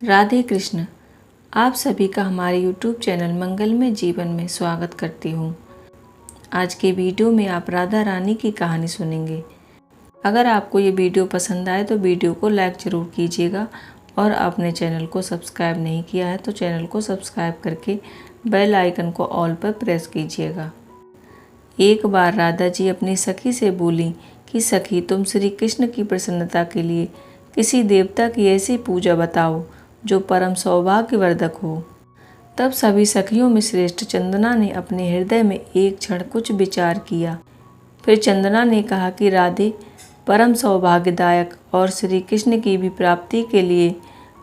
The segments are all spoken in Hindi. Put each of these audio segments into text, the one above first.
राधे कृष्ण। आप सभी का हमारे YouTube चैनल मंगलमय जीवन में स्वागत करती हूँ। आज के वीडियो में आप राधा रानी की कहानी सुनेंगे। अगर आपको ये वीडियो पसंद आए तो वीडियो को लाइक ज़रूर कीजिएगा और आपने चैनल को सब्सक्राइब नहीं किया है तो चैनल को सब्सक्राइब करके बेल आइकन को ऑल पर प्रेस कीजिएगा। एक बार राधा जी अपनी सखी से बोली कि सखी, तुम श्री कृष्ण की प्रसन्नता के लिए किसी देवता की ऐसी पूजा बताओ जो परम सौभाग्यवर्धक हो। तब सभी सखियों में श्रेष्ठ चंदना ने अपने हृदय में एक क्षण कुछ विचार किया। फिर चंदना ने कहा कि राधे, परम सौभाग्यदायक और श्री कृष्ण की भी प्राप्ति के लिए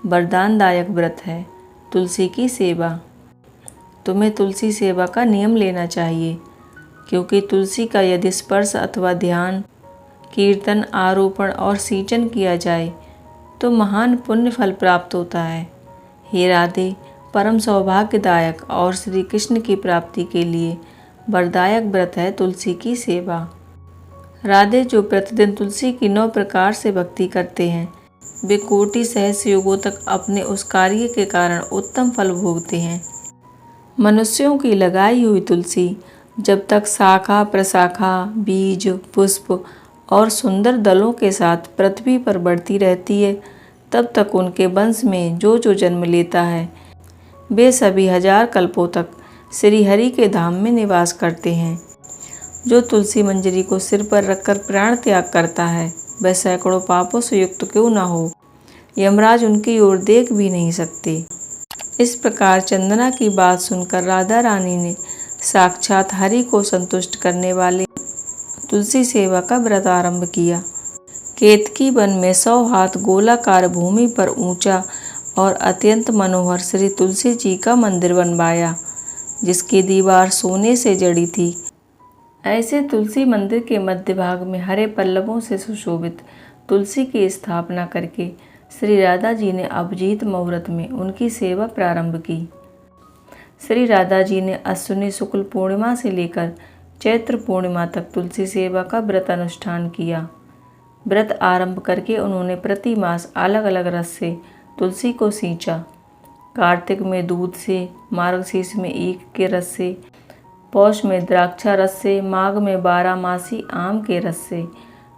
वरदानदायक व्रत है तुलसी की सेवा। तुम्हें तुलसी सेवा का नियम लेना चाहिए, क्योंकि तुलसी का यदि स्पर्श अथवा ध्यान, कीर्तन, आरोपण और सींचन किया जाए तो महान पुण्य फल प्राप्त होता है। हे राधे, परम सौभाग्यदायक और श्री कृष्ण की प्राप्ति के लिए वरदायक व्रत है तुलसी की सेवा। राधे, जो प्रतिदिन तुलसी की 9 प्रकार से भक्ति करते हैं वे कोटि सहस्र युगों तक अपने उस कार्य के कारण उत्तम फल भोगते हैं। मनुष्यों की लगाई हुई तुलसी जब तक शाखा प्रशाखा, बीज, पुष्प और सुंदर दलों के साथ पृथ्वी पर बढ़ती रहती है, तब तक उनके वंश में जो जन्म लेता है वे सभी 1000 कल्पों तक श्री हरि के धाम में निवास करते हैं। जो तुलसी मंजरी को सिर पर रखकर प्राण त्याग करता है वह सैकड़ों पापों से युक्त क्यों न हो, यमराज उनकी ओर देख भी नहीं सकते। इस प्रकार चंदना की बात सुनकर राधा रानी ने साक्षात हरि को संतुष्ट करने वाले तुलसी सेवा का व्रत आरंभ किया। केतकी वन में 100 हाथ गोलाकार भूमि पर ऊंचा और अत्यंत मनोहर श्री तुलसी जी का मंदिर बनवाया, जिसकी दीवार सोने से जड़ी थी। ऐसे तुलसी मंदिर के मध्य भाग में हरे पल्लवों से सुशोभित तुलसी की स्थापना करके श्री राधा जी ने अभिजीत मुहूर्त में उनकी सेवा प्रारंभ की। श्री राधा जी ने अश्विनी शुक्ल पूर्णिमा से लेकर चैत्र पूर्णिमा तक तुलसी सेवा का व्रत अनुष्ठान किया। व्रत आरंभ करके उन्होंने प्रति मास अलग अलग रस से तुलसी को सींचा। कार्तिक में दूध से, मार्गशीर्ष में ईख के रस से, पौष में द्राक्षा रस से, माघ में 12 मासी आम के रस से,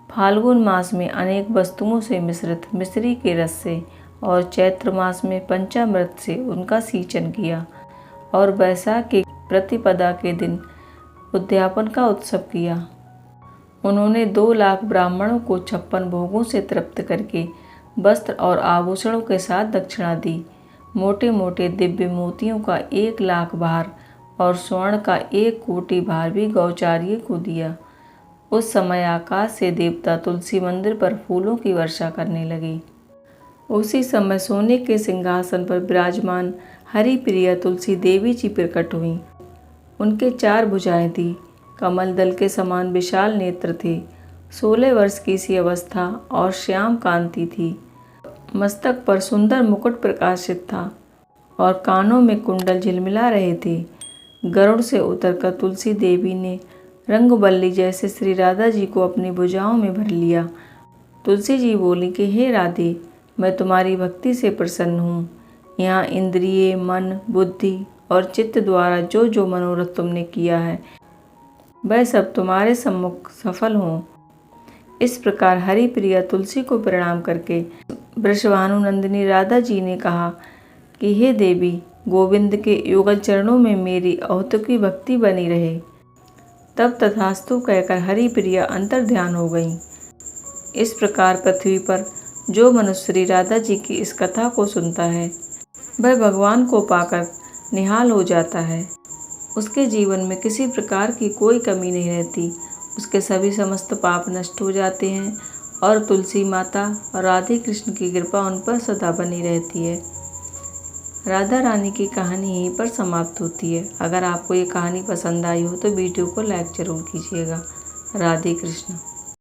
फाल्गुन मास में अनेक वस्तुओं से मिश्रित मिश्री के रस से और चैत्र मास में पंचामृत से उनका सींचन किया और वैशाख के प्रतिपदा के दिन उद्यापन का उत्सव किया। उन्होंने 2 लाख ब्राह्मणों को 56 भोगों से तृप्त करके वस्त्र और आभूषणों के साथ दक्षिणा दी। मोटे मोटे दिव्य मोतियों का 1 लाख भार और स्वर्ण का 1 कोटि भार भी गौचार्य को दिया। उस समय आकाश से देवता तुलसी मंदिर पर फूलों की वर्षा करने लगे। उसी समय सोने के सिंहासन पर विराजमान हरि प्रिया तुलसी देवी जी प्रकट हुईं। उनके 4 भुजाएं थी, कमल दल के समान विशाल नेत्र थे, 16 वर्ष की सी अवस्था और श्याम कांति थी। मस्तक पर सुंदर मुकुट प्रकाशित था और कानों में कुंडल झिलमिला रहे थे। गरुड़ से उतरकर तुलसी देवी ने रंगवल्ली जैसे श्री राधा जी को अपनी भुजाओं में भर लिया। तुलसी जी बोली कि हे राधे, मैं तुम्हारी भक्ति से प्रसन्न हूँ। यहाँ इंद्रिय, मन, बुद्धि और चित्त द्वारा जो मनोरथ तुमने किया है वह सब तुम्हारे सम्मुख सफल हों। इस प्रकार हरि प्रिया तुलसी को प्रणाम करके वृषभानुनंदिनी राधा जी ने कहा कि हे देवी, गोविंद के युगल चरणों में मेरी औतुकी भक्ति बनी रहे। तब तथास्तु कहकर हरि प्रिया अंतर ध्यान हो गई। इस प्रकार पृथ्वी पर जो मनुष्य श्री राधा जी की इस कथा को सुनता है वह भगवान को पाकर निहाल हो जाता है। उसके जीवन में किसी प्रकार की कोई कमी नहीं रहती। उसके सभी समस्त पाप नष्ट हो जाते हैं और तुलसी माता और राधे कृष्ण की कृपा उन पर सदा बनी रहती है। राधा रानी की कहानी यहीं पर समाप्त होती है। अगर आपको ये कहानी पसंद आई हो तो वीडियो को लाइक ज़रूर कीजिएगा। राधे कृष्ण।